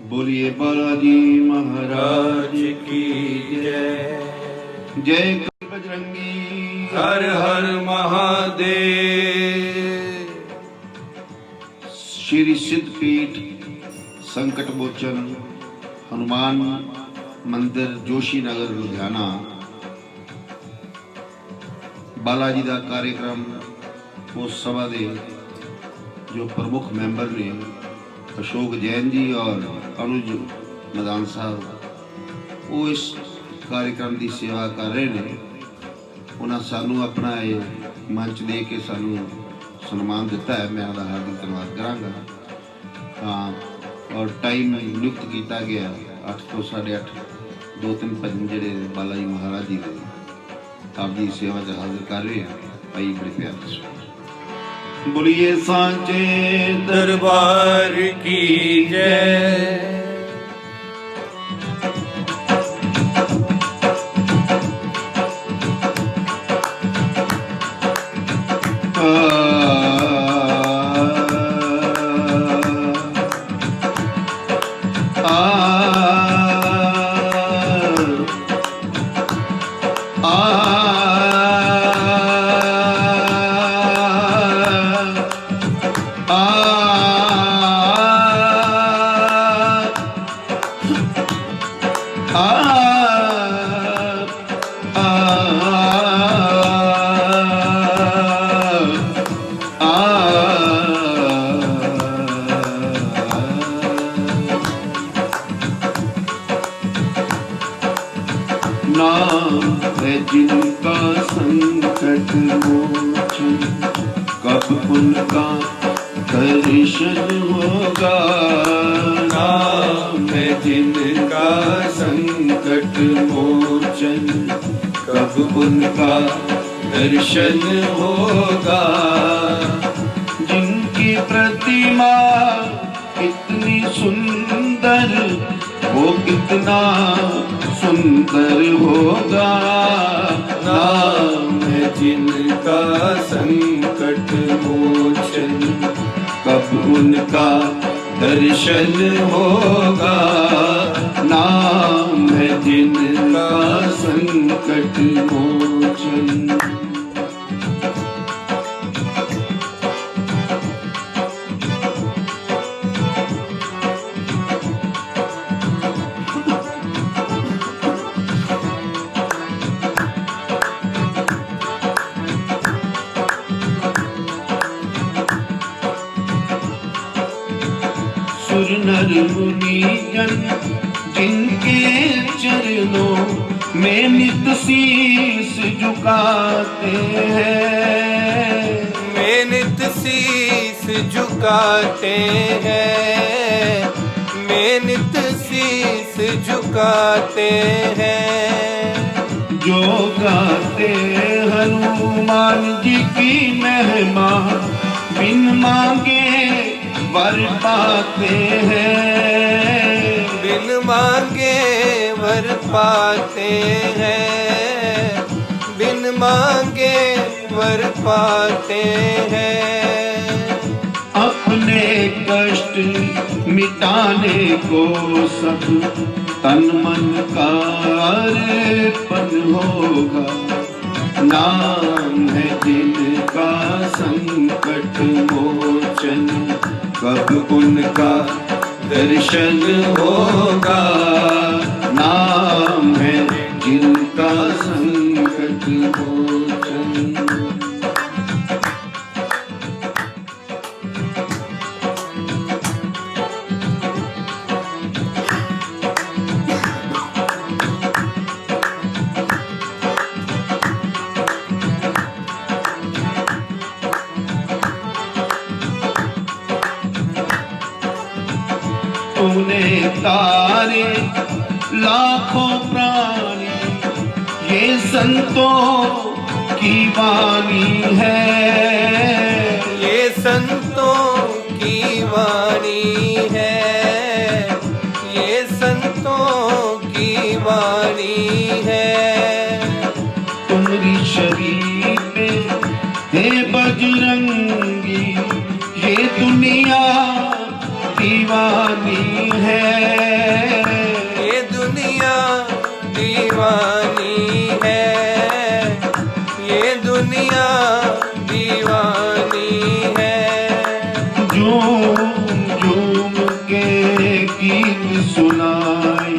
बोलिए बालाजी महाराज की जय। जय बजरंगी हर हर महादेव। श्री सिद्धपीठ संकट मोचन हनुमान मंदिर जोशी नगर लुधियाना बालाजी का कार्यक्रम उस सभा के जो प्रमुख मैंबर ने अशोक जैन जी और अनुज मदान साहब वो इस कार्यक्रम की सेवा कर रहे हैं। उन्हें सानू अपना ये मंच दे के सानू सन्मान दिता है। मैं उनका हार्दिक धन्यवाद कराँगा। हाँ, और टाइम नियुक्त किया गया 8 तो 8:30 2-3 भजन जोड़े बालाजी महाराज जी के आपकी सेवा च हाजिर कर रहे हैं। भाई बड़े प्यार से बोलिए सांचे दरबार की जय। नाम है जिनका संकट मोचन, कब उनका दर्शन होगा। नाम है जिनका संकट मोचन, कब उनका दर्शन होगा। जिनकी प्रतिमा इतनी सुंदर, वो कितना सुंदर होगा। नाम है जिनका संकट मोचन, कब उनका दर्शन होगा। नाम है जिनका संकट मोचन। सुर नर मुनि जन जिनके चरणों में नित शीस झुकाते हैं, में नित शीस झुकाते हैं, में नित शीस झुकाते हैं। जो गाते हनुमान जी की महिमा, बिन मांगे वर पाते हैं। बिन मांगे वर पाते हैं, बिन मांगे वर पाते हैं। अपने कष्ट मिटाने को सब तन मन का अर्पण होगा। नाम है जिनका संकट मोचन, कब उनका दर्शन होगा। नाम है जिनका संकट मोचन। तूने तारे लाखों प्राणी, ये संतों की वाणी है। ये संतों की वाणी है, ये संतों की वाणी है। तुम्हारी शरीर पे हे बजरंगी, ये दुनिया दीवानी है, ये दुनिया दीवानी है, ये दुनिया दीवानी है। झूम झूम के गीत सुनाए,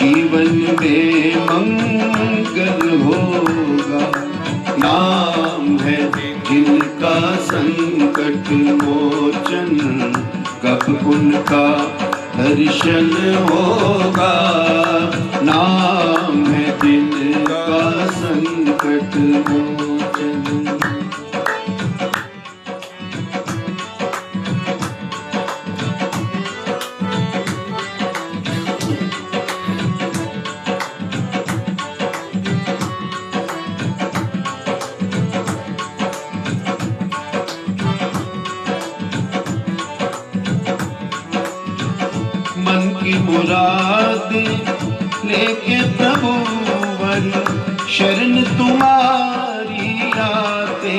जीवन में मंगल होगा। नाम है जिनका संकट मोचन, कब उनका दर्शन होगा। नाम है जिनका संकट मोचन। मन की मुराद लेके प्रभु वर शरण तुम्हारी आते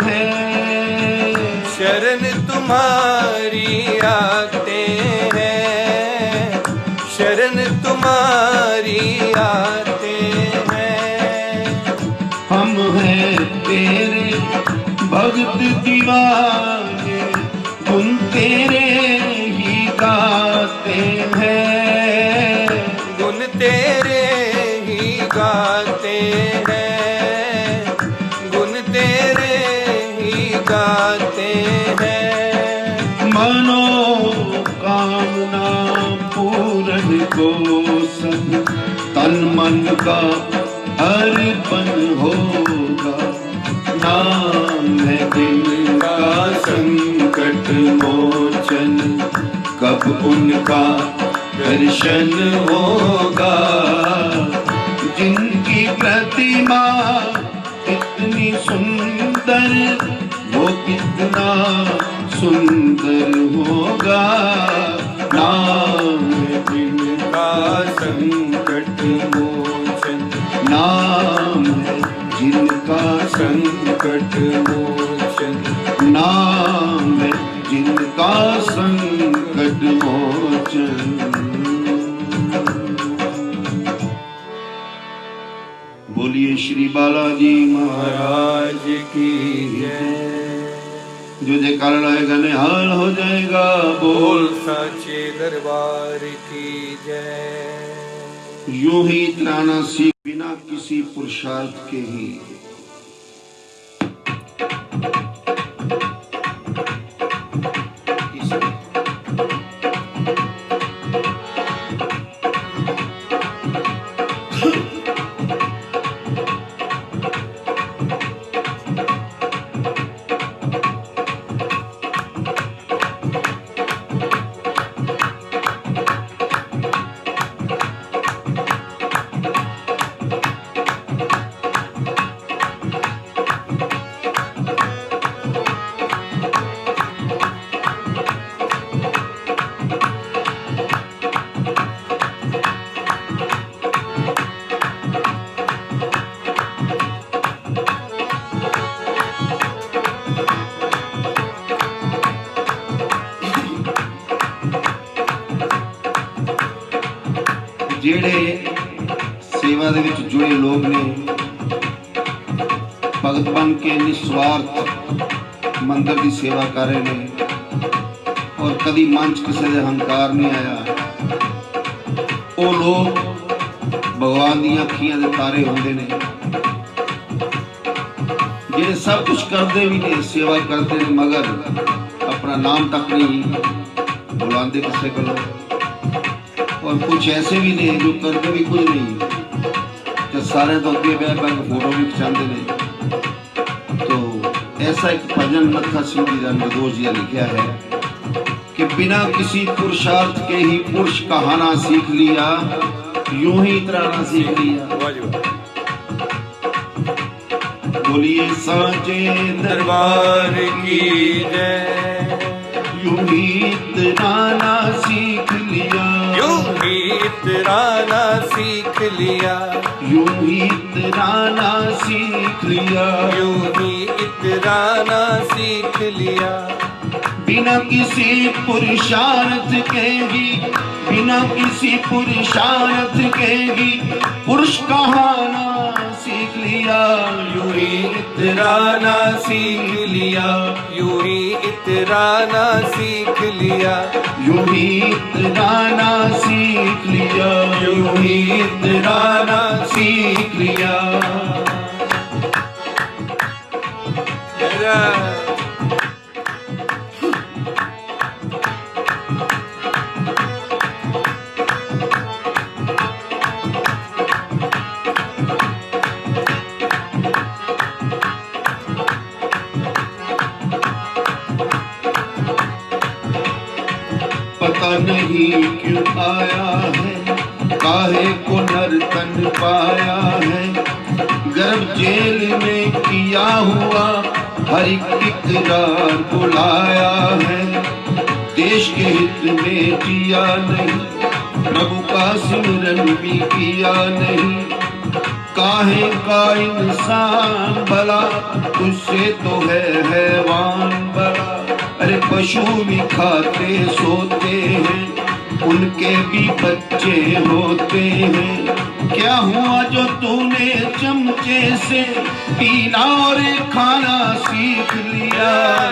हैं, शरण तुम्हारी आते हैं, शरण तुम्हारी आते हैं। हम हैं तेरे भक्त दीवाने, गुण तेरे ही गाते हैं, गुण तेरे ही गाते हैं, गुण तेरे ही गाते हैं। मनोकामना पूरन को सब तन मन का अर्पण होगा। नाम है जिनका संकट मोचन, कब उनका दर्शन होगा। जिनकी प्रतिमा इतनी सुंदर, वो कितना सुंदर होगा। नाम है जिनका संकट मोचन, नाम है जिनका संकट मोचन, नाम है जिनका संकट मोचन। बोलिए श्री बालाजी महाराज की जय। जो जयकारा लगाएगा निहाल हो जाएगा। बोल साचे दरबार की जय। यूं ही त्राना सीख बिना किसी पुरुषार्थ के ही। ਜਿਹੜੇ ਸੇਵਾ ਦੇ ਵਿੱਚ ਜੁੜੇ ਲੋਕ ਨੇ, ਭਗਤ ਬਣ ਕੇ ਨਿਸਵਾਰਥ ਮੰਦਰ ਦੀ ਸੇਵਾ ਕਰ ਰਹੇ ਨੇ ਔਰ ਕਦੀ ਮਨ 'ਚ ਕਿਸੇ ਦੇ ਹੰਕਾਰ ਨਹੀਂ ਆਇਆ, ਉਹ ਲੋਕ ਭਗਵਾਨ ਦੀਆਂ ਅੱਖੀਆਂ ਦੇ ਤਾਰੇ ਹੁੰਦੇ ਨੇ। ਜਿਹੜੇ सब कुछ करते भी ने, सेवा करते ने, मगर अपना नाम तक नहीं बुलाते किसी को। और कुछ ऐसे भी ने जो करते भी कुछ नहीं, तो सारे तो अगे बह बह फोटो भी खिंचाते ने। तो ऐसा एक भजन नत्था सिंह जी का निर्दोष जी लिखा है कि बिना किसी पुरुषार्थ के ही पुरुष कहाना सीख लिया, यूं ही इतराना सीख लिया। बोलिए साचे दरबार की जय। यूं ही इतराना सीख लिया, यूं ही इतराना सीख लिया, यूं ही इतराना सीख लिया, यूं ही इतराना सीख लिया। बिना किसी पुरुषार्थ के ही, बिना किसी पुरुषार्थ के ही पुरुष कहाना सीख लिया। यूं ही इतराना सीख लिया, यूं ही इतराना सीख लिया, यूं ही इतराना सीख लिया, यूं ही इतराना सीख लिया। पता नहीं क्यों आया है, काहे को नर्तन पाया है। गर्भ जेल में किया हुआ हर एक इकरार बुलाया है। देश के हित में जिया नहीं, प्रभु का सिमरन भी किया नहीं। काहे का इंसान भला, तुझसे तो है हैवान बड़ा। अरे पशु भी खाते सोते हैं, उनके भी बच्चे होते हैं। क्या हुआ जो तूने चमचे से पीना और खाना सीख लिया।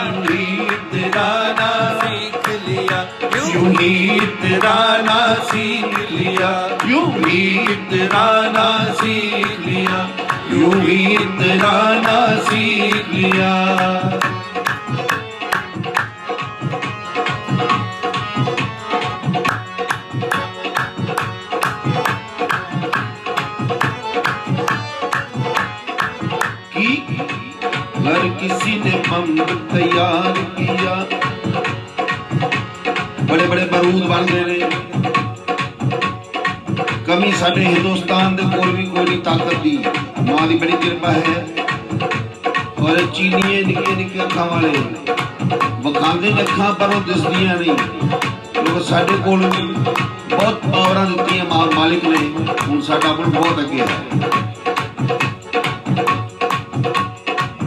यूं ही इतराना सीख लिया, यूं ही इतराना सीख लिया, यूं ही इतराना सीख लिया, यूं ही इतराना सीख लिया। अगर किसी ने बम तैयार किया, बड़े बड़े बारूद बन गए ने। कमी साडे हिंदुस्तान दे कोल भी कोई ताकत दी, मां दी बड़ी कृपा है। और चीनीए निक्के निक्के अखां वाले वखांदे ने अखां पर वो दिसदियां नहीं। लोग साडे कोल भी बहुत पावरां दित्तियां मालिक ने, हुण साडा मुल्क बहुत अगे है।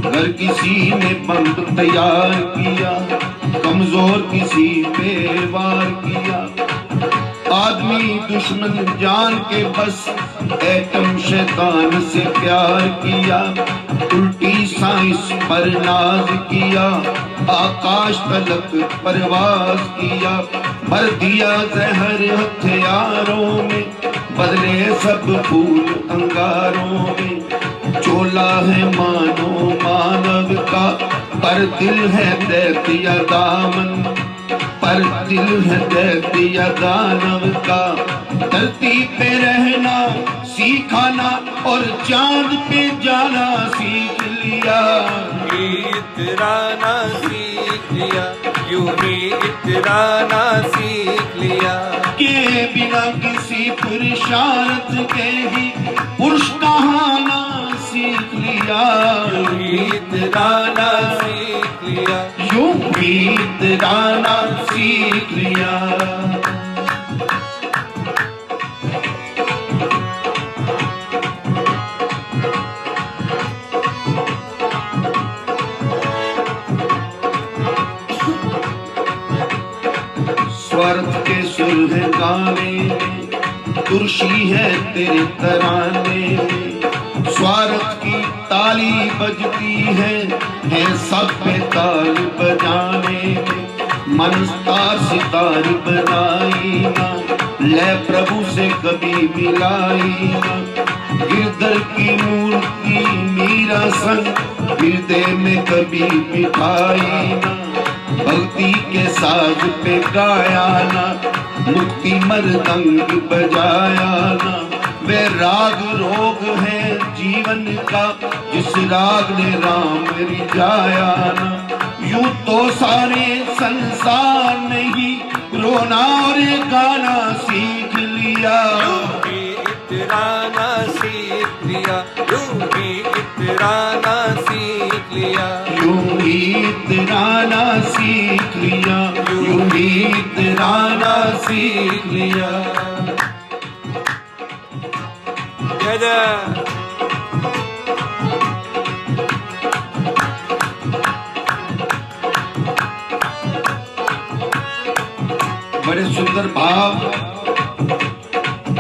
अगर किसी ने बंद तैयार किया, कमजोर किसी पे वार किया। आदमी दुश्मन जान के बस एटम शैतान से प्यार किया। उल्टी साइंस पर नाज किया, आकाश तलक परवाज किया। भर दिया जहर हथियारों में, बदले सब फूल अंगारों में। चोला है मानो मानव का, पर दिल है दैत्य दामन, पर दिल है दैत्य दानव का। धरती पे रहना सीखा ना, और चांद पे जाना सीख लिया। इतराना सीख लिया, यूं ही इतराना सीख लिया। के बिना किसी पुरुषार्थ के ही पुरुष कहाना सीख लिया। यूं ही इतराना सीख लिया, यूं ही इतराना सीख लिया। स्वार्थ के सुर है गाने में, तुरशी है तेरे तराने में। स्वार्थ की ताली बजती है सब पे ताल बजाने में। मन तार सितार बनाई ना, ले प्रभु से कभी मिलाई ना। गिरधर की मूर्ति मीरा संग, हृदय में कभी बिठाई ना। भक्ति के साज पे गाया ना, मुक्ति मृदंग बजाया ना। वे राग रोग है जीवन का, जिस राग ने राम रिझाया ना। यूं तो सारे संसार ने ही रोना और गाना सीख लिया। यूं ही इतराना सीख लिया, यूं ही इतराना सीख लिया। यूं ही इतराना सीख लिया, यूं ही इतराना सीख लिया। जय सुंदर भाव।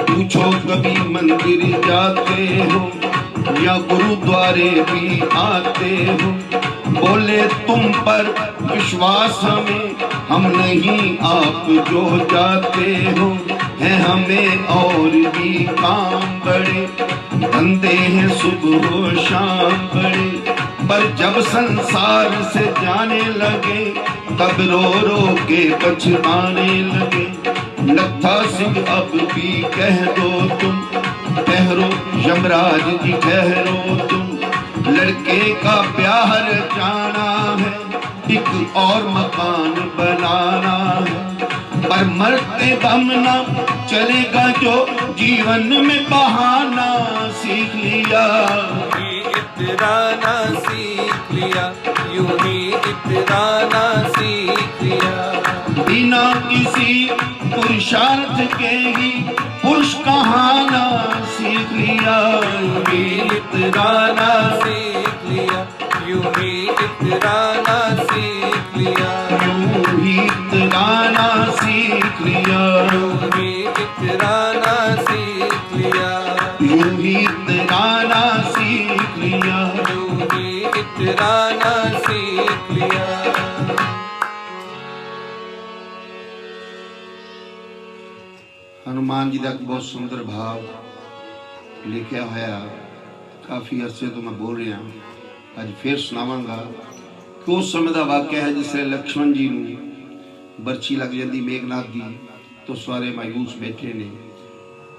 पूछो कभी मंदिर जाते हो या गुरुद्वारे भी आते हो, बोले तुम पर विश्वास हमें, हम नहीं आप जो जाते हो। है हमें और भी काम बड़े, धंधे हैं सुबह शाम बड़े, पर जब संसार से जाने लगे तब रो रो के पछताने लगे। नत्था सिंह अब भी कह दो तुम, ठहरो यमराज जी ठहरो तुम, लड़के का प्यार जाना है, एक और मकान बनाना है, पर मरते दम ना चलेगा जो जीवन में बहाना सीख लिया। इतराना सीख लिया, यूं ही इतराना सीख लिया। बिना किसी पुरुषार्थ के ही पुरुष कहाना सीख लिया। यूं ही इतराना सीख लिया, यूं ही इतराना सीख लिया। यूं ही इतराना सीख लिया। यूं ही इतराना सीख लिया। यूं ही इतराना सीख लिया। यूं ही इतराना सीख लिया। हनुमान जी का एक बहुत सुंदर भाव लिखा होया, काफी अरसे तो मैं बोल रहा, अज फिर सुनावांगा कि उस समय का वाकया है जिसले लक्ष्मण जी नूं बरछी लग जाती मेघनाथ की, तो सारे मायूस बैठे ने।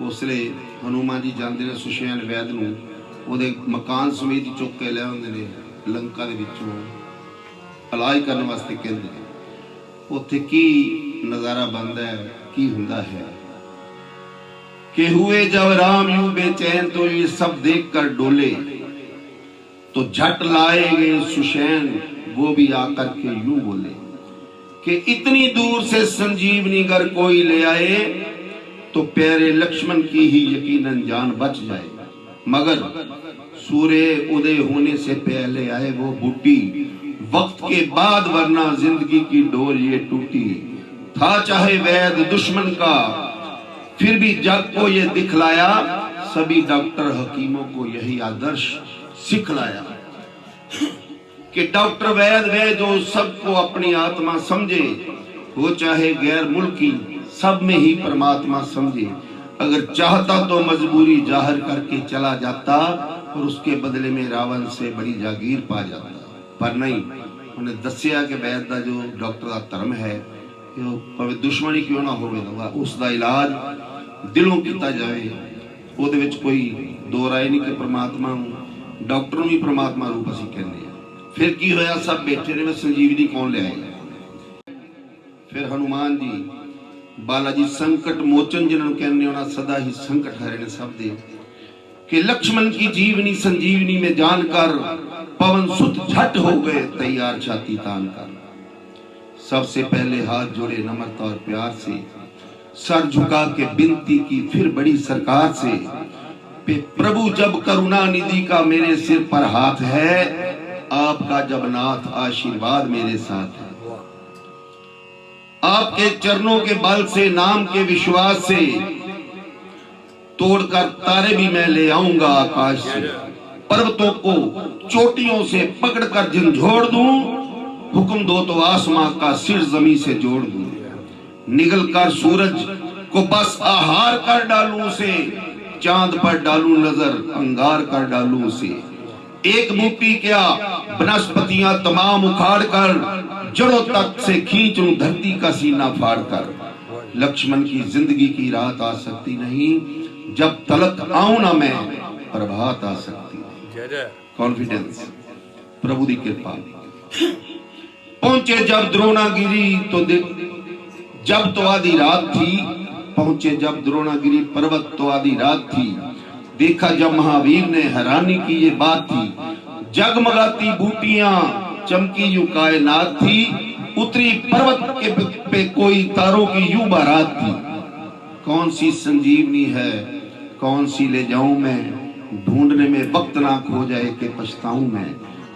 उसले हनुमान जी जाते हैं सुषेण वैद नूं ਉਹਦੇ मकान समेत चुक के ले आते हैं लंका दे विचों इलाज करने वास्ते कहते हैं। उत्थे की नज़ारा बनता है, की हुंदा है कि हुए जब राम यूं बेचैन तो ये सब देख कर डोले, तो झट लाए गए सुषैन, वो भी आकर के यूं बोले कि इतनी दूर से संजीवनी अगर कोई ले आए तो प्यारे लक्ष्मण की ही यकीनन जान बच जाए, मगर सूर्य उदय होने से पहले आए वो बूटी, वक्त के बाद वरना जिंदगी की डोर ये टूटी। था चाहे वैद दुश्मन का फिर भी जग को ये दिखलाया, सभी डॉक्टर हकीमों को यही आदर्श सिखलाया कि डॉक्टर वैद वे जो सबको अपनी आत्मा समझे, वो चाहे गैर मुल्की सब में ही परमात्मा समझे। अगर चाहता तो मजबूरी जाहिर करके चला जाता और उसके बदले में रावण से बड़ी जागीर पा जाता, पर नहीं, उन्हें दसिया कि वैद का जो डॉक्टर का धर्म है भावें दुश्मनी क्यों ना होगा, उसका इलाज दिलों किया जाए। ਉਹਦੇ ਵਿੱਚ कोई दो राय नहीं कि परमात्मा डॉक्टर भी परमात्मा रूप असीं कहने हैं। फिर की होया, सब बैठे ने, संजीवनी कौन ले आए। फिर हनुमान जी बालाजी संकट मोचन जिन्होंने कहने, उन्हें सदा ही संकट हरे ने सब दे, कि लक्ष्मण की जीवनी संजीवनी में जानकर पवन सुत झट हो गए तैयार छाती तान कर। सबसे पहले हाथ जोड़े नम्रता और प्यार से, सर झुका के विनती की फिर बड़ी सरकार से, प्रभु जब करुणा निधि का मेरे सिर पर हाथ है, आपका जब नाथ आशीर्वाद मेरे साथ है। आपके चरणों के बल से, नाम के विश्वास से, तोड़कर तारे भी मैं ले आऊंगा आकाश से, पर्वतों को चोटियों से पकड़कर झंझोड़ दूं, हुक्म दो तो आसमां का सिर जमीन से जोड़ दूं, निगल कर सूरज को बस आहार कर डालूं उसे, चांद पर डालूं नजर अंगार कर डालूं उसे। एक बूटी क्या वनस्पतियां तमाम उखाड़ कर, जड़ों तक से खींच लूं धरती का सीना फाड़ कर। लक्ष्मण की जिंदगी की रात आ सकती नहीं, जब तलक आऊं ना मैं प्रभात आ सकती नहीं। कॉन्फिडेंस, प्रभु की कृपा। पहुंचे जब द्रोणागिरी तो जब तो आधी रात थी, पहुंचे जब द्रोणागिरी पर्वत तो आधी रात थी, देखा जब महावीर ने हैरानी की ये बात थी, जगमगाती बूटियां चमकी यूं कायनात थी, उतरी पर्वत के पे कोई तारों की यूं बारात थी। कौन सी संजीवनी है, कौन सी ले जाऊं मैं, ढूंढने में वक्त ना खो जाए कि पछताऊं मैं।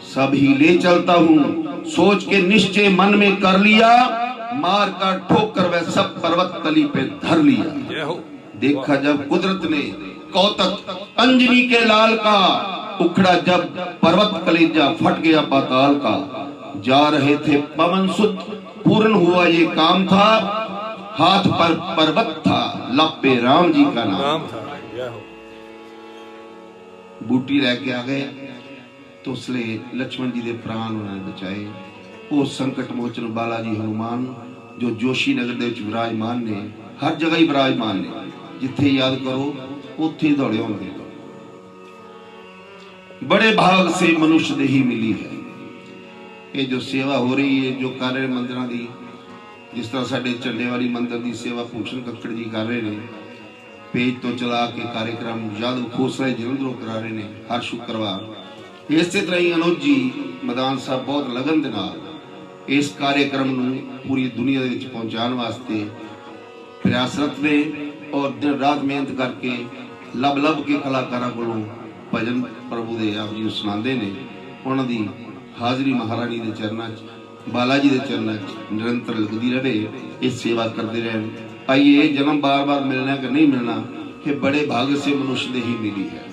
सब ही ले चलता हूं, सोच के निश्चय मन में कर लिया, मार का ठोकर वह सब पर्वत तली पे धर लिया। जय हो। देखा जब कुदरत ने कौतक अंजनी के लाल का, उखड़ा जब पर्वत कलेजा फट गया पाताल का। जा रहे थे पवन सुत, पूर्ण हुआ ये काम था, हाथ पर पर्वत था, लब पे राम जी का नाम था। जय हो। बूटी लेके आ गए तो उसले लक्ष्मण जी के प्राण उन्होंने बचाए। वो संकट मोचन बाला जी हनुमान जो जोशी नगर दे विच विराजमान ने, हर जगह ही विराजमान ने, जिथे याद करो उत्थे ही दौड़े होंगे। बड़े भाग से मनुष्य देही मिली है। ये जो सेवा हो रही है, जो कर रहे मंदिर की, जिस तरह साडे झंडे वाली मंदिर की सेवा भूषण कक्कड़ जी कर रहे हैं, पेज तो चला के कार्यक्रम यादव खोसला जलंधरों करा रहे हैं हर शुक्रवार। इसे तरह ही अनुज जी मैदान साहब बहुत लगन दे नाल इस कार्यक्रम नूं पूरी दुनिया दे विच पहुंचाने वास्ते प्रयासरत ने और दिन रात मेहनत करके लब लब के कलाकारां कोलों भजन प्रभु दे आप जी सुनाते ने। उन्हां दी हाजरी महारानी दे चरणा च, बाला जी दे चरणा च निरंतर लगती रहे, इस सेवा करते रहन। आइए जन्म बार बार मिलना कि नहीं मिलना, कि बड़े भाग्य से मनुष्य दे ही मिली है।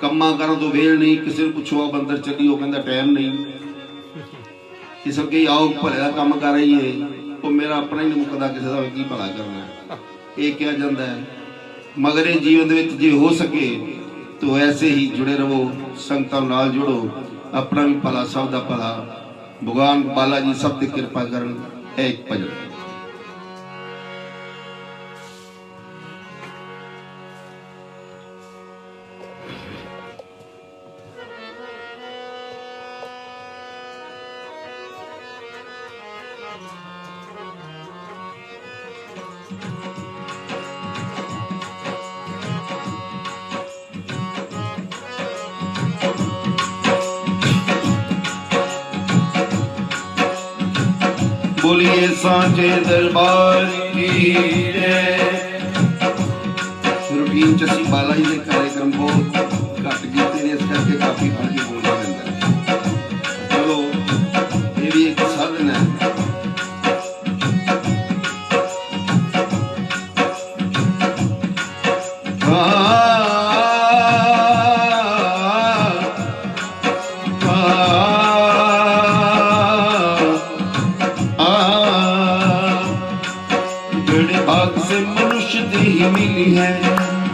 कम्मा करो तो वेल नहीं, किसी ने पूछो आप अंदर चली, वो कहता टाइम नहीं। किसी के आओ भले का काम कर रही है, वो मेरा अपना ही नहीं मुकदा, किसी का की भला करना है, ये कहा जाता है। मगर ये जीवन में जे हो सके तो ऐसे ही जुड़े रहो, संगतां नाल जुड़ो, अपना भी भला सब दा भला, भगवान बाला जी सब दी कृपा करन। एक भजन बोलिए सांचे दरबार की जय। रूटीन च असीं बाला जी के कार्यक्रम बहुत घट कीते ने, इस करके काफी फर्क बोलना पैंदा है। चलो ये भी एक साधन है।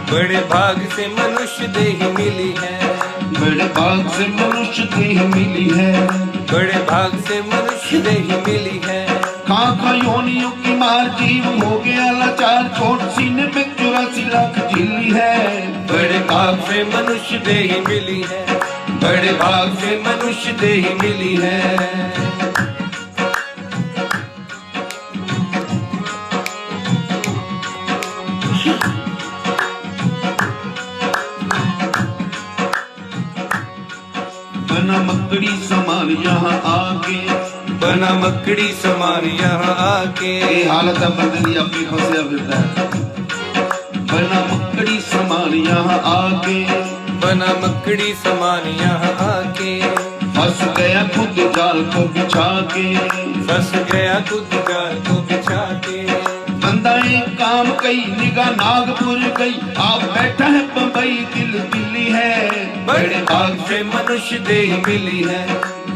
बड़े भाग से मनुष्य देही मिली है। बड़े भाग से मनुष्य देही मिली है। बड़े भाग से मनुष्य देही मिली है। खां योनियों की मार जीव हो गया लाचार, छोट सीने पे 84 लाख झिल्ली है। बड़े भाग से मनुष्य देही मिली है। बड़े भाग से मनुष्य देही मिली है। बना मकड़ी समान यहाँ आके, बना मकड़ी समान यहाँ आके। ये हालत है बंदे दी अपनी फंसिया फिरता है। बना मकड़ी समान यहाँ आके, बना मकड़ी समान यहाँ आके। फंस गया खुद जाल को बिछा के, फंस गया खुद जाल को बिछा के। बंदा एक काम कई निगाह नागपुर गई, आप बैठा है बंबई दिल दिल्ली है। बड़े भाग से मनुष्य देही मिली है।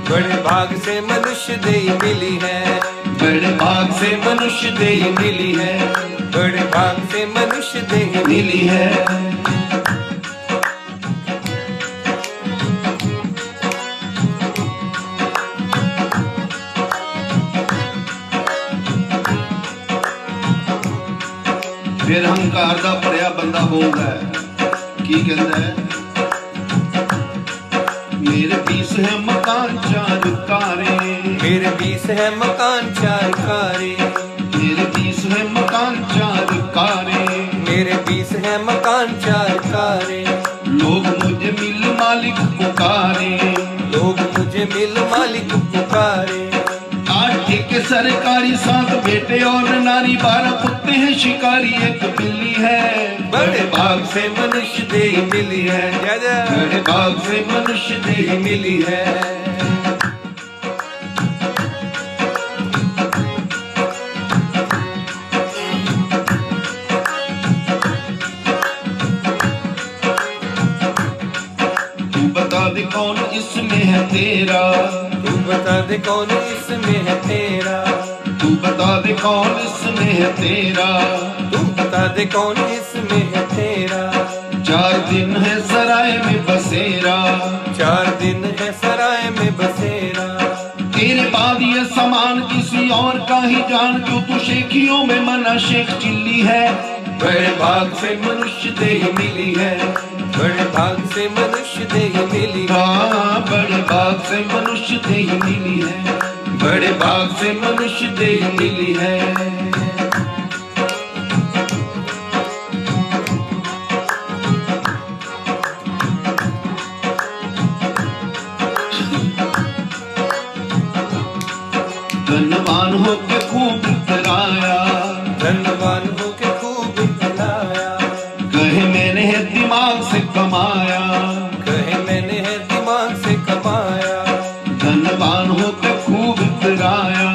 बड़े भाग से मनुष्य देही मिली है। बड़े भाग से मनुष्य देही मिली है। बड़े भाग से मनुष्य देही मिली है। फिर हंकार दा भरिया बंदा बोलदा है, की कहंदा है, मेरे 20 है मकान 4 कारे। मेरे 20 है मकान 4 कारे। मेरे 20 है मकान 4 कारे। मेरे 20 है मकान 4 कारे। लोग मुझे मिल मालिक पुकारे। लोग मुझे मिल मालिक पुकारे। 8 ठेके सरकारी, 7 बेटे और नारी, 12 कुत्ते हैं शिकारी, एक बिल्ली है। बड़े भाग से मनुष्य देही मिली है। बड़े भाग से मनुष्य देही मिली है। कौन इसमें है तेरा, तू बता दे कौन इसमें है तेरा, तू बता दे कौन इसमें है तेरा, तू बता दे कौन इसमें है तेरा। 4 दिन है सराय में बसेरा, 4 दिन है सराय में बसेरा। तेरे बाद ये समान किसी और का ही जान, क्यों तू शेखियों में मना शेख चिल्ली है। बड़े भाग से मनुष्य देह मिली है, बड़े भाग से मनुष्य देह मिली है, हाँ बड़े भाग से मनुष्य देह मिली है, बड़े भाग से मनुष्य देह मिली है। धनवान होके खूब इतराया, धनवान होके खूब इतराया, कहे मैंने है दिमाग से कमाया, कहे मैंने है दिमाग से कमाया। धनवान होके खूब इतराया,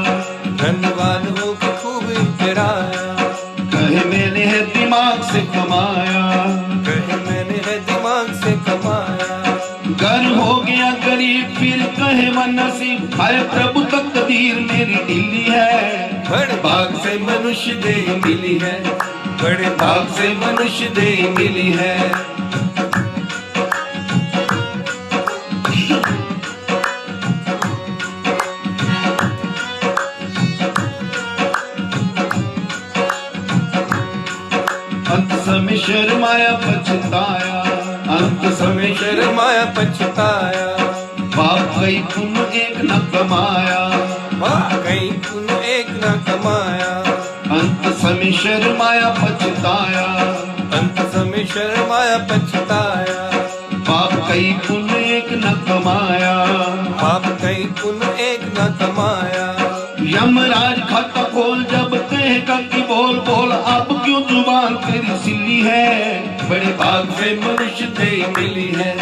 धनवान होके खूब इतराया, कहे मैंने है दिमाग से कमाया, कहे मैंने है दिमाग से कमाया। घर हो गया गरीब फिर कहे मन नसीब, हाय प्रभु तकदीर मेरी ढीली है। बड़े भाग से मनुष्य देह मिली है, बड़े भाग से मनुष्य देह मिली है। अंत समय शर्माया पछताया, अंत समय शर्माया पछताया, पाप कई पुण्य एक न कमाया, कहीं पुण्य एक न कमाया। अंत समय शर्माया पछताया, अंत समय शर्माया पछताया, पाप कई पुण्य एक न कमाया, पाप कहीं पुण्य एक न कमाया। यमराज खाता खोल जब कहेगा कि बोल बोल, अब क्यों जुबान तेरी सिल्ली है। बड़े भाग से मनुष्य देह मिली है,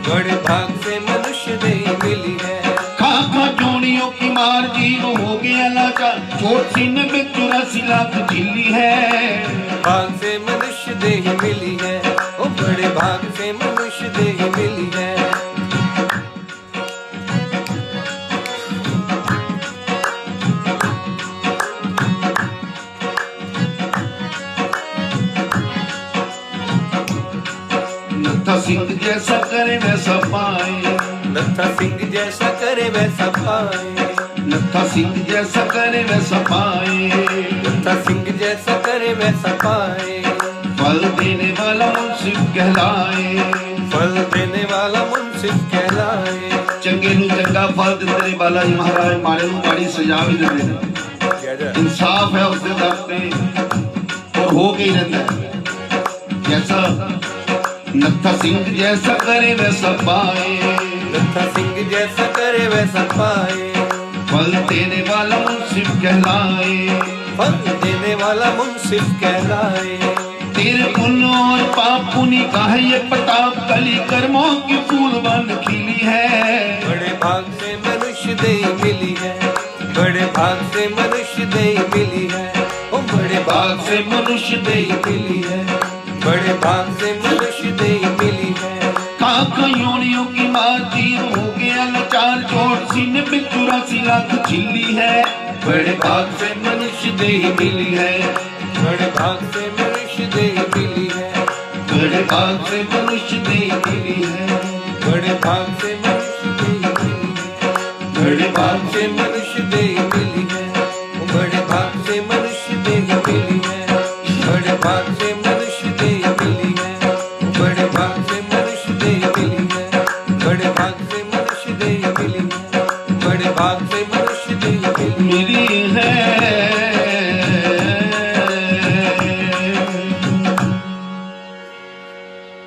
बड़े भाग से मनुष्य देह मिली है। खा खा जोड़ियों की मार जीव हो गया लाचार, चोट सीने में 84 लाख झिल्ली है। भाग से मनुष्य देह मिली है, ओ बड़े भाग से मनुष्य देह मिली है। नत्था सिंह जैसा करे वैसा पाए, नत्था सिंह जैसा करे वैसा पाए, नत्था सिंह जैसा करे वैसा पाए, नत्था सिंह जैसा करे वैसा पाए। फल देने वाला मुंसिफ कहलाए, फल देने वाला मुंसिफ कहलाए। चंगे नू चंगा फल दिंदे बाला जी महाराज, माड़े नू माड़ी सजा भी दिंदे ने। इंसाफ है उसके दर पे और हो के ही रहता है। जैसा नत्था सिंह जैसा करे वैसा पाए, नत्था सिंह जैसा करे वैसा पाए। फल देने वाला मुंसिफ कहलाए, फल देने वाला मुंसिफ कहलाए। तेरे पुण्य और पाप पुनि का है ये प्रताप, कली कर्मों की फूलवन खिली है। बड़े भाग से मनुष्य देह मिली है, बड़े भाग से मनुष्य देह मिली है, ओ बड़े भाग से मनुष्य देह मिली है, बड़े भाग से मनुष्य देह मिली है। काका योनियों की मार जीव हो गया लाचार, चोट सीने पे 84 लाख झिल्ली है। बड़े भाग से मनुष्य देह मिली है, बड़े भाग से मनुष्य देह मिली है, बड़े भाग से मनुष्य देह मिली है, बड़े भाग से मनुष्य देह मिली है, बड़े भाग से मनुष्य देह मिली है, बड़े भाग से मनुष्य देह मिली है, बड़े भाग से मनुष्य देह मिली है, बड़े भाग से मनुष्य देह मिली है, बड़े भाग से मनुष्य देह मिली है, बड़े भाग से मनुष्य देह मिली है।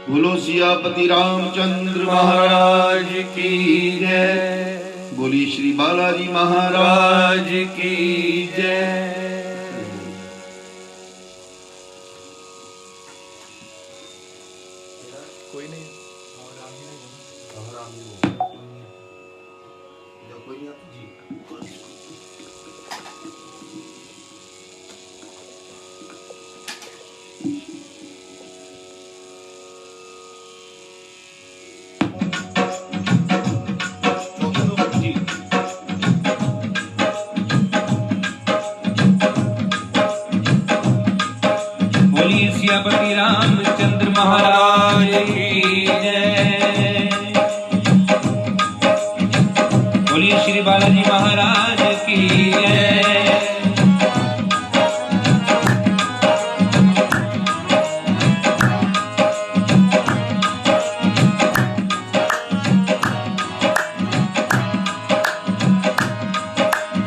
बोलो सियापति रामचंद्र महाराज की जय, बोली श्री बालाजी महाराज राज की जय। कोई नहीं सियापति रामचंद्र महाराज की जय। बोलिए श्री बालाजी महाराज की जय।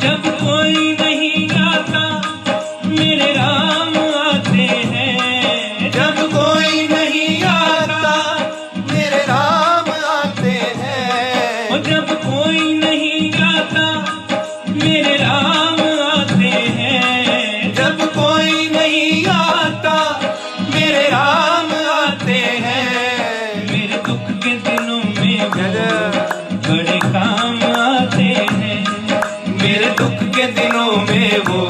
जब कोई नहीं आता मेरे राम आते हैं। जब कोई नहीं आता मेरे राम आते हैं। और जब कोई नहीं आता मेरे राम आते हैं। जब कोई नहीं आता मेरे राम आते हैं। मेरे दुख के दिनों में बड़े काम आते हैं। मेरे दुख के दिनों में वो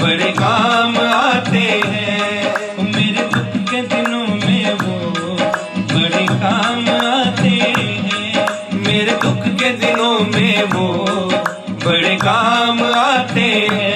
बड़े काम आते हैं। मेरे दुख के दिनों में वो बड़े काम आते हैं। मेरे दुख के दिनों में वो बड़े काम आते हैं।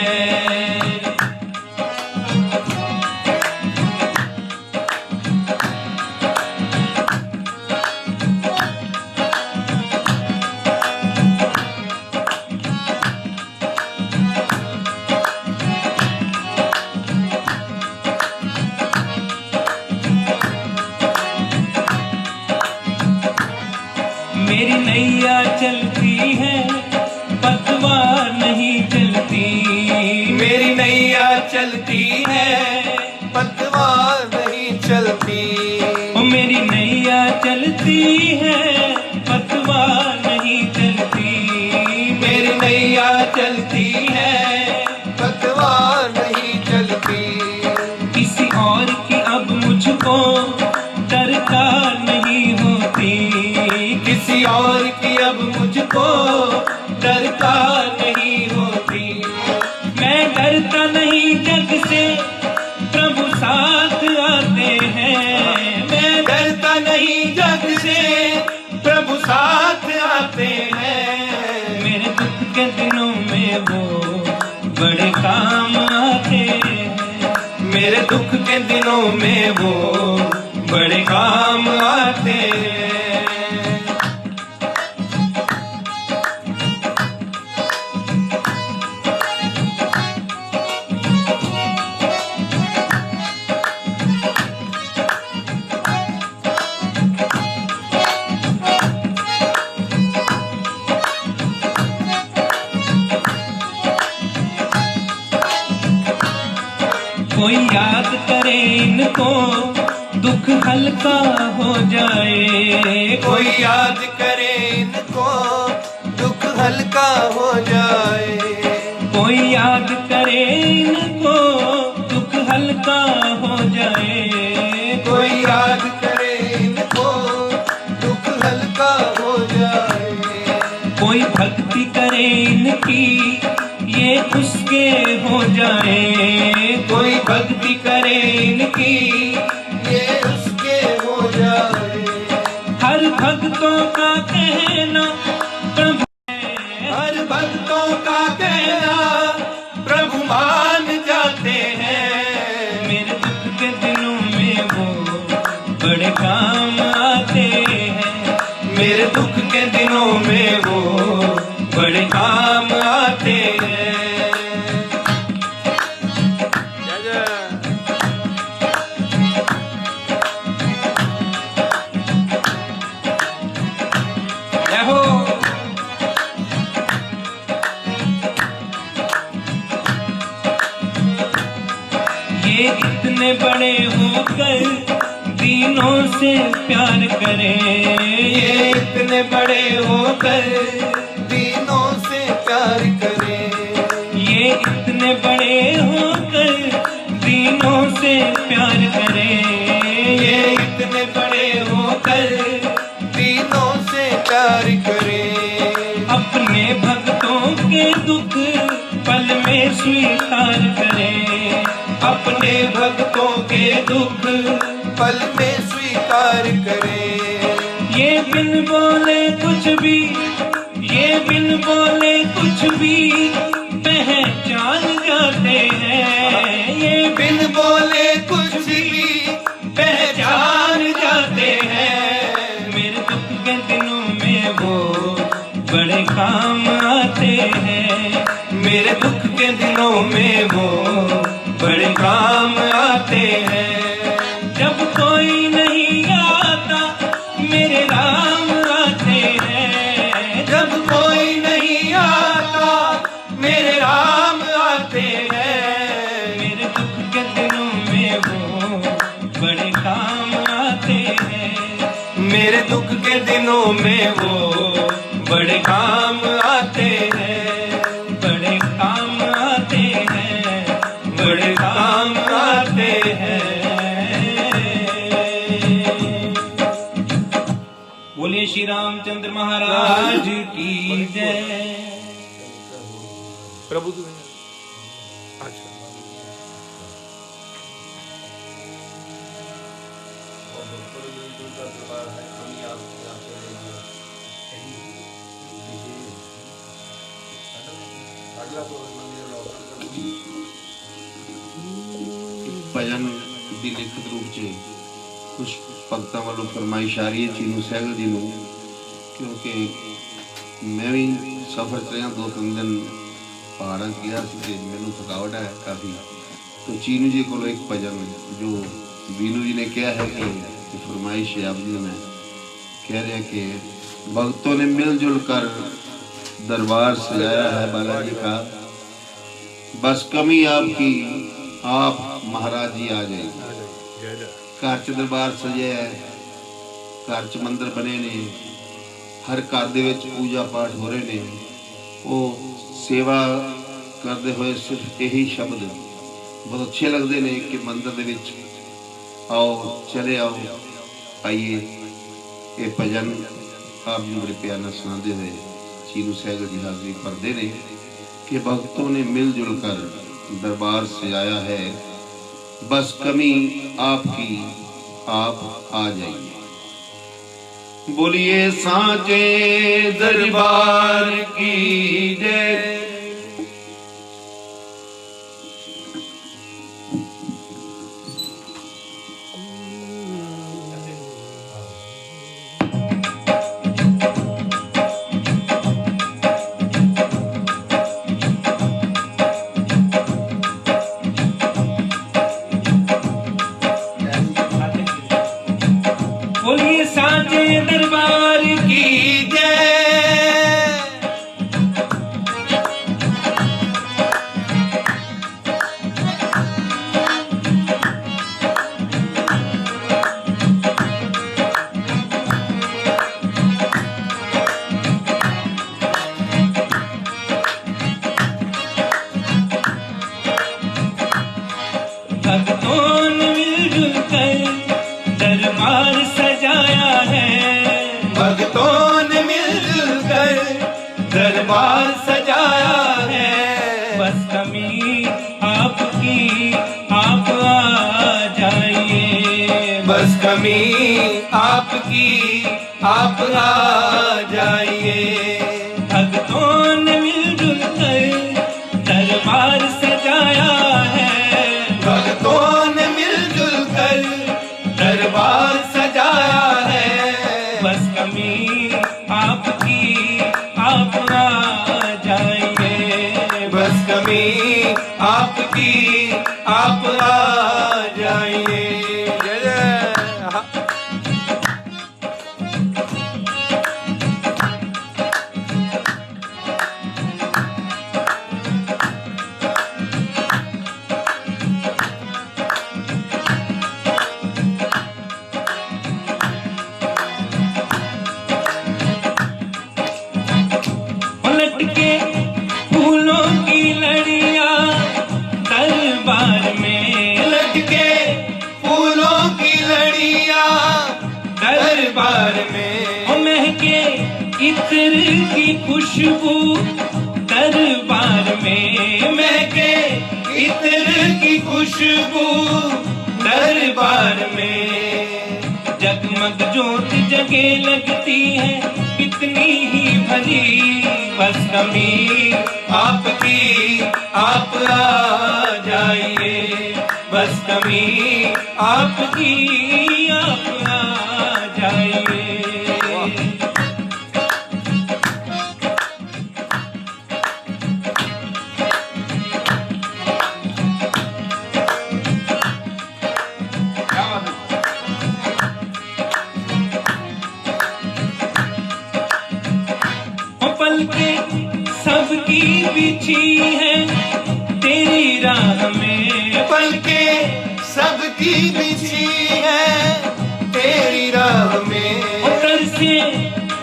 मेरी नैया चलती है पतवार नहीं चलती। मेरी नैया चलती है पतवार नहीं चलती। ओ मेरी नैया चलती है पतवार नहीं चलती। मेरी नैया चलती है पतवार नहीं चलती। किसी और की अब मुझको दरकार नहीं होती। किसी और की अब मुझको दरकार नहीं होती। मैं डरता नहीं जग से प्रभु साथ आते हैं। मैं डरता नहीं जग से प्रभु साथ आते हैं। मेरे दुख के दिनों में वो बड़े काम आते हैं। मेरे दुख के दिनों में वो बड़े काम आते हैं। कोई याद करे इनको दुख हल्का हो जाए। कोई याद करे इनको दुख हल्का हो जाए। कोई याद करे इनको दुख हल्का हो जाए। कोई याद करे इनको दुख हल्का हो जाए। कोई भक्ति करे इनकी ये उसके हो जाए। कोई भक्ति करे इनकी ये उसके हो जाए। हर भक्तों का कहना प्रभु हर भक्तों का कहना प्रभु मान जाते हैं। मेरे दुख के दिनों में वो बड़े काम आते हैं। मेरे दुख के दिनों में वो बड़े काम आते हैं। जय हो। ये इतने बड़े होकर दीनों से प्यार करें। ये इतने बड़े होकर दीनों से प्यार करें। ये इतने बड़े होकर दीनों से प्यार करें। ये इतने बड़े होकर दीनों से प्यार करें। अपने भक्तों के दुख पल में स्वीकार करें। अपने भक्तों के दुख पल में स्वीकार करें। ये बिन बोले कुछ भी, ये बिन बोले कुछ भी पहचान जाते हैं। ये बिन बोले कुछ भी वो बड़े काम आते हैं। जब कोई नहीं आता मेरे राम आते हैं, जब कोई नहीं आता मेरे राम आते हैं। मेरे दुख के दिनों में वो बड़े काम आते हैं, मेरे दुख के दिनों में वो बड़े काम आते हैं, बड़े काम आते हैं, बड़े काम आते हैं। बोलिए श्री रामचंद्र महाराज की जय। प्रभु अच्छा ਭਜਨ ਦੀ ਲਿਖਤ ਰੂਪ 'ਚ ਕੁਝ ਭਗਤਾਂ ਵੱਲੋਂ ਫਰਮਾਇਸ਼ ਆ ਰਹੀ ਹੈ ਚੀਨੂ ਸਹਿਗਲ ਜੀ ਨੂੰ, ਕਿਉਂਕਿ ਮੈਂ ਵੀ ਸਫ਼ਰ 'ਚ ਰਿਹਾ 2-3 ਦਿਨ ਪਹਾੜਾਂ 'ਚ ਗਿਆ ਸੀ ਤੇ ਮੈਨੂੰ ਥਕਾਵਟ ਹੈ ਕਾਫੀ। तो चीनू जी को एक भजन जो बीनू जी ने किया है कि फरमाइश है आप जी में कह रहे हैं कि भक्तों ने मिलजुल कर दरबार सजाया है बालाजी का, बस कमी आपकी आप महाराज जी आ जाएंगे। घर च दरबार सजाया है, घर च मंदिर बने ने, हर घर दे विच पूजा पाठ हो रहे ने, वो सेवा करते हुए सिर्फ यही शब्द बहुत अच्छे लगते हैं कि मंदिर दे विच आओ चले आओ आइए। ये भजन आप जी बड़े प्यार नाल सुनाते हुए चीनू सैगल जी हाजिरी भरते ने कि भक्तों ने मिलजुल कर दरबार सजाया है, बस कमी आपकी आप आ जाइए। बोलिए सांचे दरबार की जय। बोलिए सांचे दरबार की जय। भक्तों ने मिलजुल कर दरबार सजाया है, भक्तों ने मिलजुल कर दरबार सजाया है। बस कमी आपकी आप आ जाइए, बस कमी आपकी आप आ जाइए। भक्तों ने मिलजुल कर दरबार सजाया है, भक्तों ने मिलजुल कर दरबार सजाया है। बस कमी आपकी आप आ जाइए, बस कमी आपकी आप आ जाइए। जय जय। पलट के फूलों की लड़ियां दरबार में, लटके फूलों की लड़ियां दरबार में। ओ महके इत्र की खुशबू दरबार में, महके इत्र की खुशबू दरबार में। जगमग ज्योत जगे लगती है कितनी ही भरी, बस कमी आपकी आप आ जाइए, बस कमी आपकी आप आ जाइए। सबकी बिछी है तेरी राह में। तरसे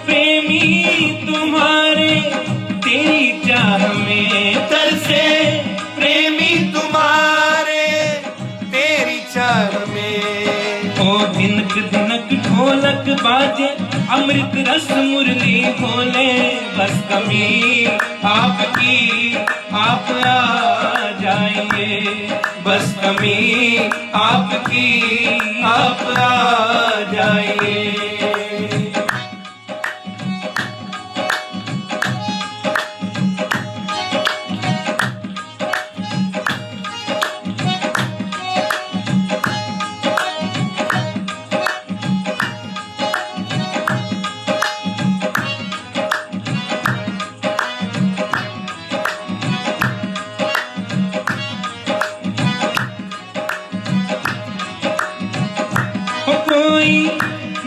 प्रेमी तुम्हारे तेरी चाह में, तरसे प्रेमी तुम्हारे तेरी चाह में। ओ धिनक धिनक ढोलक बाजे, अमृत रस मुरली खोले, बस कमी आपकी आप आ जाएंगे, बस कमी आपकी आप आ जाएंगे। कोई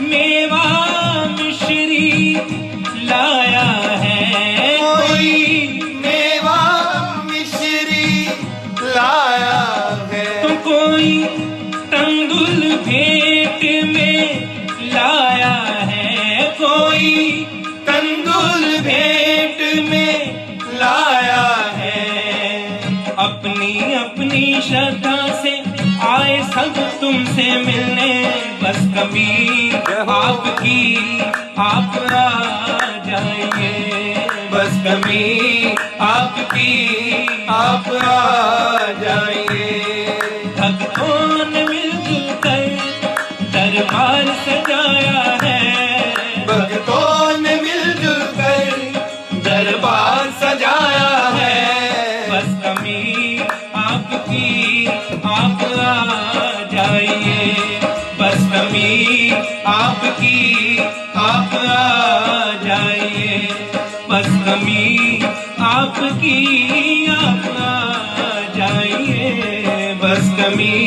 मेवा मिश्री लाया है, कोई मेवा मिश्री लाया है। तो कोई तंदुल भेंट में लाया है, कोई तंदुल भेंट में लाया है। अपनी अपनी श्रद्धा से आए सब तुमसे मिलने, बस कमी आपकी आप आ जाएंगे, बस कमी आपकी आप आ जाएंगे। भक्तों ने मिलजुल कर दरबार सजाया है, भक्तों ने मिलजुल कर दरबार सजाया है। बस कमी आपकी आप आ जाइए, बस कमी आपकी आप आ जाइए, बस कमी आपकी आप आ जाइए, बस कमी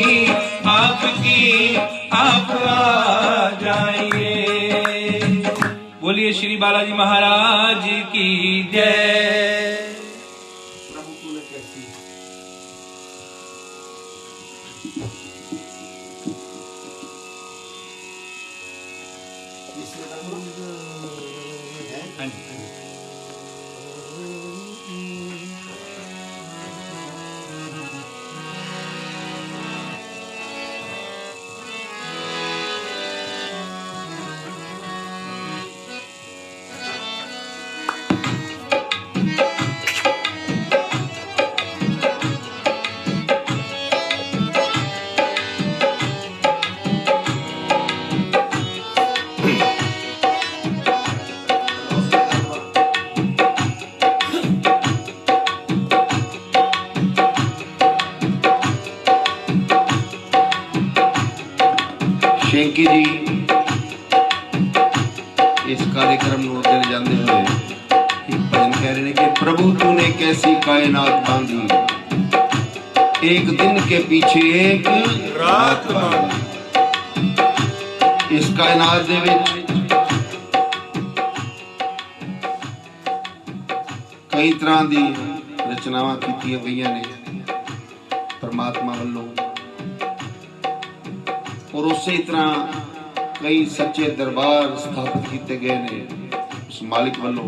आपकी आप आ जाइए। बोलिए श्री बालाजी महाराज की जय। शेंकी जी इस कार्यक्रम ਨੂੰ ਅੱਗੇ ਜਾਂਦੇ ਹੋਏ ਇੱਕ ਭਜਨ ਕਹਿ ਰਹੇ ਨੇ कि प्रभु तूने कैसी कायनात बांधी, एक दिन के पीछे एक रात बांधी। इस कायनात ਦੇ ਵਿੱਚ ਕਈ ਤਰ੍ਹਾਂ ਦੀ ਰਚਨਾਵਾਂ ਕੀਤੀਆਂ ਗਈਆਂ ਨੇ ਪਰਮਾਤਮਾ ਵੱਲੋਂ, और उसी तरह कई सच्चे दरबार स्थापित किए गए ने उस मालिक वालों।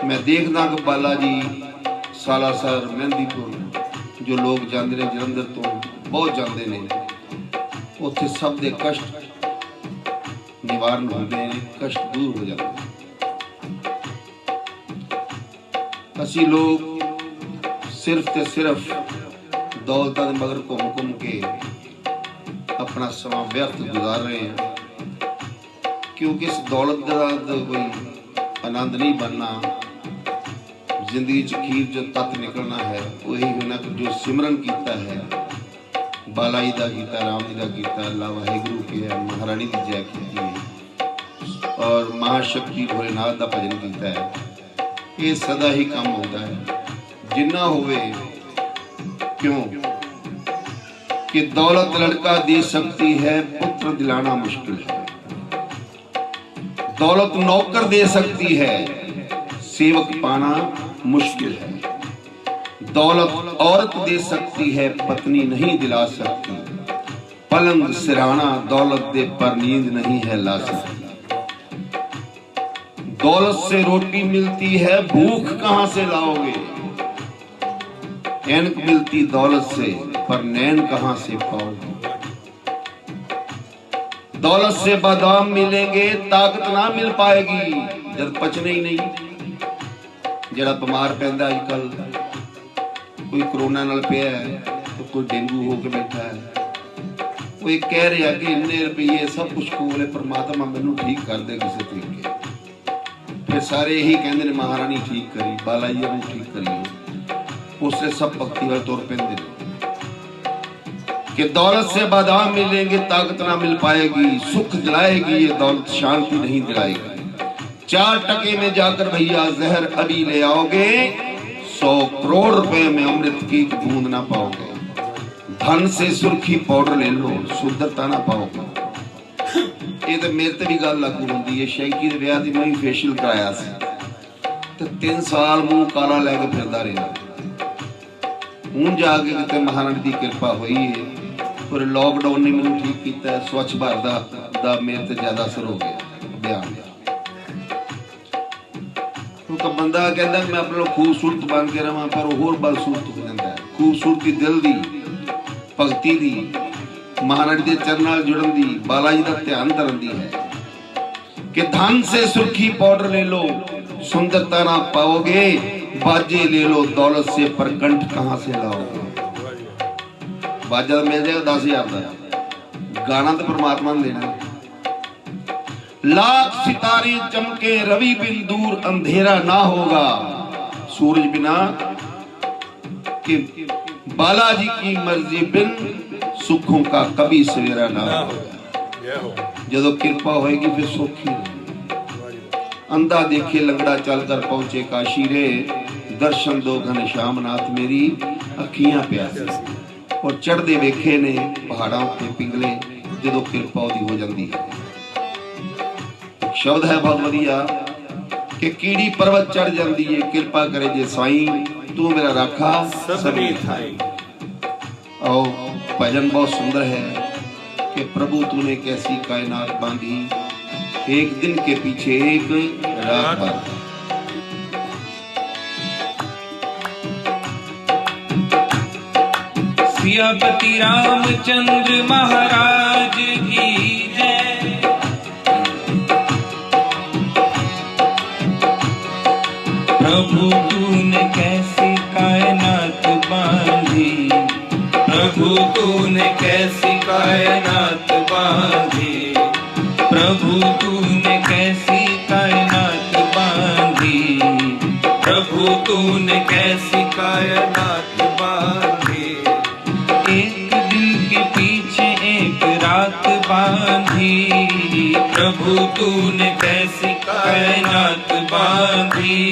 मैं देखदा कि बाला जी सालासर मेहंदीपुर जो लोग जाते हैं जलंधर तो बहुत जाते हैं, उत्थे सब दे कष्ट निवारण होते हैं, कष्ट दूर हो जाते हैं। असी लोग सिर्फ ते सिर्फ दौलत के मगर घूम घूम के अपना समा व्यर्थ गुजार रहे हैं, क्योंकि इस दौलत का कोई आनंद नहीं बनना। जिंदगी च खीर जो तत्त निकलना है वही होना कि जो सिमरन किया है, बाला जी का किया, राम जी का किया, अल्लाह वाहिगुरू की है, महारानी की जय की और महाशक्ति भोलेनाथ का भजन किया है। ये सदा ही काम होता है जिन्ना होवे। क्यों कि दौलत लड़का दे सकती है, पुत्र दिलाना मुश्किल है। दौलत नौकर दे सकती है, सेवक पाना मुश्किल है। दौलत औरत दे सकती है, पत्नी नहीं दिला सकती। पलंग सिराना दौलत दे पर नींद नहीं है ला सकती। दौलत से रोटी मिलती है, भूख कहां से लाओगे। ऐनक मिलती दौलत से, पर नैन कहां से पाओगे। दौलत से बादाम मिलेंगे, ताकत ना मिल पाएगी जब पचने ही नहीं। जरा बीमार पैंदा अजकल, कोई कोरोना नाल पिया है तो कोई डेंगू होके बैठा है। वो एक कह रहा कि इन्ने रुपये सब कुछ कोल है, परमात्मा मैनू ठीक कर दे किसी तरीके। फिर सारे यही कहते हैं महारानी ठीक करी, बाला जी ने ठीक करी। उससे सब भक्ति वाले तुर पैंदे कि दौलत से बादाम मिलेंगे, ताकत ना मिल पाएगी। सुख दिलाएगी ये दौलत, शांति नहीं दिलाएगी। 4 टके में जाकर भैया जहर अभी ले आओगे, 100 करोड़ रुपए में अमृत की एक बूंद ना पाओगे। धन से सुर्खी पाउडर ले लो, सुंदरता ना पाओगे। ये तो मेरे ते भी गल लागू होंदी है। शैंकी दे विआह दी मैं फेशियल कराया सी ते 3 साल मुंह काला लैके फिरदा रहा। हूं जाके किते महारानी दी कृपा हुई है, पर लॉकडाउन ने मैनू ठीक किया है। स्वच्छ भारत दा मेरे ते ज्यादा असर हो गया अभियान। तो बंदा कहता मैं अपने खूबसूरत बन के रहा, पर होर बदसूरत हो जाता है। खूबसूरती दिल दी, भगती दी, महाराज के चरणों जुड़न दी, बाला जी का ध्यान धरन दी है कि धन से सुर्खी पाउडर ले लो, सुंदरता ना पाओगे। बाजे ले लो दौलत से, पर कंठ कहां से लाओगे। बाजा मिल जाएगा 10,000 का, गाना तो परमात्मा ने देना। लाख सितारे चमके, रवि बिन दूर अंधेरा ना होगा। सूरज बिना कि बालाजी की मर्जी बिन सुखों का कभी सवेरा ना होगा। जदों कृपा होएगी फिर सुखी। अंधा देखे लंगड़ा चलकर पहुंचे काशी रे, दर्शन दो घनश्याम नाथ मेरी अखियां प्यासी। और चढ़दे वेखे ने पहाड़ों पे पिंगले, जदों कृपा ओदी हो जाती है। एक शब्द है बहुत वधिया कि कीड़ी पर्वत चढ़ जाती है, कृपा करे जे साईं तू मेरा राखा सबनी थाई। और भजन बहुत सुंदर है कि प्रभु तूने कैसी कायनात बांधी, एक दिन के पीछे एक रात बांधी। सियापति रामचंद्र महाराज की जय। प्रभु तूने कैसी कायनात बांधी, प्रभु तूने कैसी कायनात बांधी, प्रभु तूने कैसी कायनात बांधी, प्रभु तूने कैसी कायनात बांधी। एक दिन के पीछे एक रात बांधी, प्रभु तूने कैसी कायनात बांधी।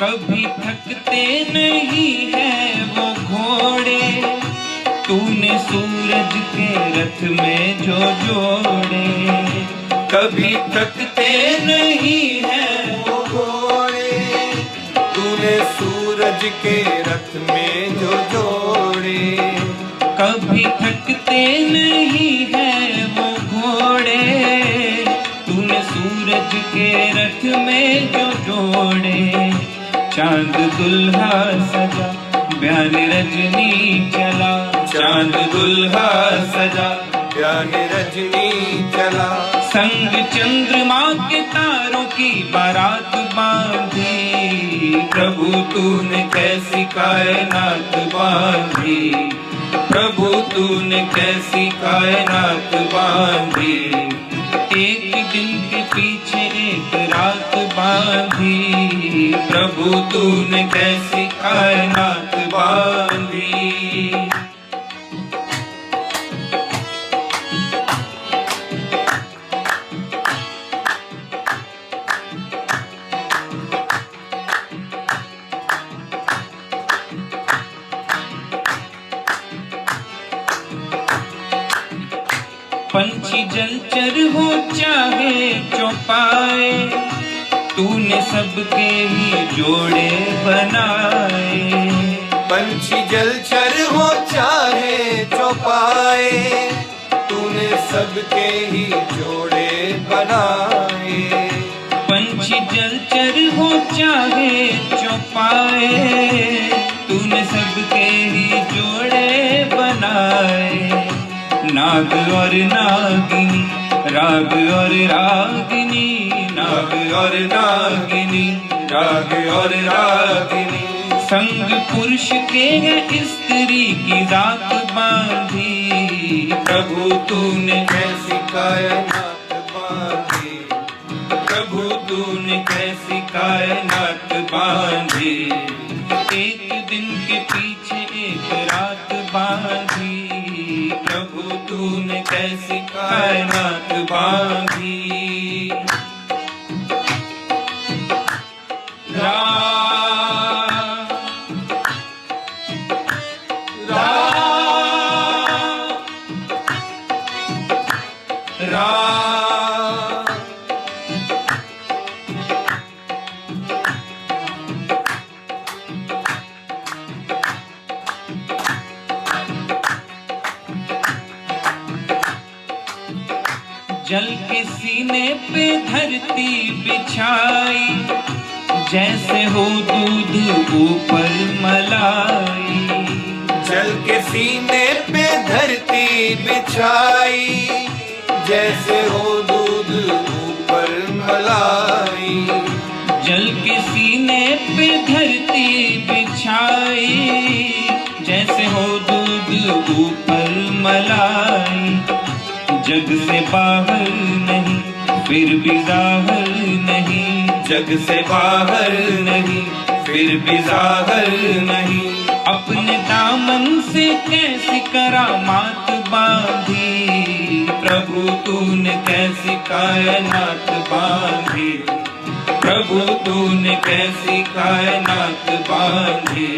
कभी थकते नहीं है वो घोड़े, तूने सूरज के रथ में जो जोड़े। कभी थकते नहीं है वो घोड़े, तूने सूरज के रथ में जो जोड़े। कभी थकते नहीं है वो घोड़े, तूने सूरज के रथ में जो जोड़े। चांद दुल्हा सजा ब्यान रजनी चला, चांद दुल्हा सजा ब्यान रजनी चला। संग चंद्रमा के तारों की बारात बांधी, प्रभु तूने कैसी कायनात बांधी, प्रभु तूने कैसी कायनात बांधी। एक दिन के पीछे एक रात बांधी, प्रभु तूने कैसी कायनात बांधी। पंछी जलचर हो चाहे चौपाए, तूने सबके ही जोड़े बनाए। पंछी जलचर हो चाहे चौपाए, तूने सबके ही जोड़े बनाए। पंछी जलचर हो चाहे चौपाए, तूने सबके ही जोड़े बनाए। नाग और नागिनी, राग और रागिनी, नाग और नागिनी, राग और रागिनी। संग पुरुष के है स्त्री की जात बांधी, प्रभु तूने कैसी कायनात बांधी, प्रभु तूने कैसी कायनात बांधी। एक दिन के पीछे एक रात बांधी, प्रभु तूने कैसी कायनात बांधी। जल के सीने पे धरती बिछाई, जैसे हो दूध ऊपर मलाई। जल के सीने पे धरती बिछाई, जैसे हो दूध ऊपर मलाई। जल के सीने पे धरती बिछाई, जैसे हो दूध ऊपर मलाई। जग से बाहर नहीं फिर भी जाहिर नहीं, जग से बाहर नहीं फिर भी जाहिर नहीं। अपने दामन से कैसी करामात बांधी, प्रभु तूने कैसी कायनात बांधी, प्रभु तूने कैसी कायनात बांधी।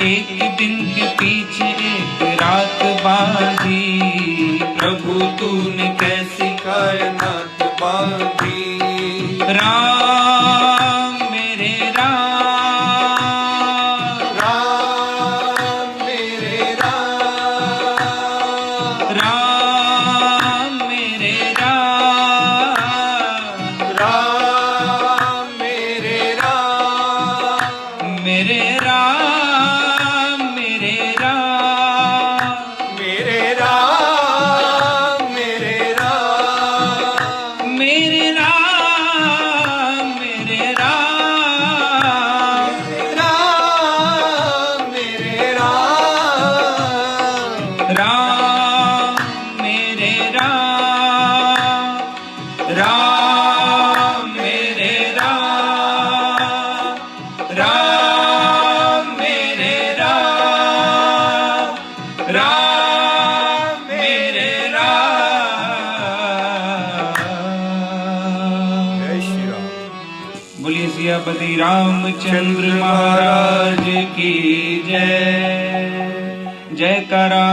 एक दिन के पीछे एक रात बांधी, प्रभु तूने कैसी कायनात बांधी। राम मेरे राम, राम मेरे राम, राम मेरे राम, राम मेरे राम, मेरे राम मेरे राम, मेरे राम मेरे राम, मेरे राम मेरे राम, राम मेरे राम, राम मेरे राम, राम मेरे राम, राम मेरे राम, राम मेरे राम। जय श्री राम। बोलिए सियापति रामचंद्र महाराज की जय। जयकारा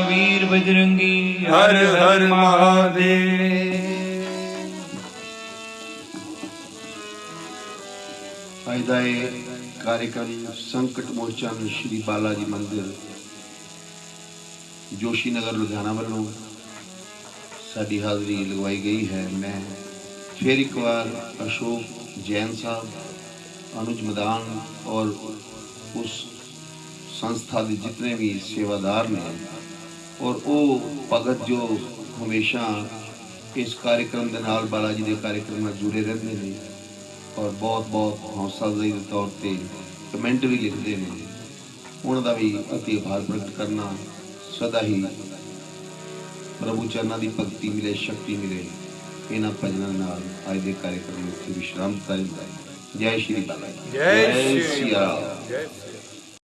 वीर बजरंगी हर हर महादेव। फायदाए कार्यक्रम संकट मोचन श्री बालाजी मंदिर जोशी नगर लुधियाना वालों साड़ी हाजरी लगवाई गई है। मैं फिर एक बार अशोक जैन साहब, अनुज मदान और उस संस्था के जितने भी सेवादार ने और वो भगत जो हमेशा इस कार्यक्रम के नाल बालाजी के कार्यक्रम में जुड़े रहते हैं और बहुत बहुत हौसला अफजाई के तौर पर कमेंट भी लिखते हैं, उन्होंने भी अति आभार प्रकट करना। सदा ही प्रभु चरणा की भगती मिले, शक्ति मिले, ਇਹਨਾਂ ਭਜਨਾਂ ਨਾਲ ਅੱਜ ਦੇ ਕਾਰਜਕ੍ਰਮ ਨੂੰ ਇੱਥੇ ਵਿਸ਼ਰਾਮ ਦਿੱਤਾ ਜਾਂਦਾ ਹੈ। ਜੈ ਸ਼੍ਰੀ ਬਾਲਾ ਜੀ। ਜੈ ਸ਼੍ਰੀ ਸ਼੍ਰੀ ਰਾਮ। ਰਾਮ। ਜੈ ਸ਼੍ਰੀ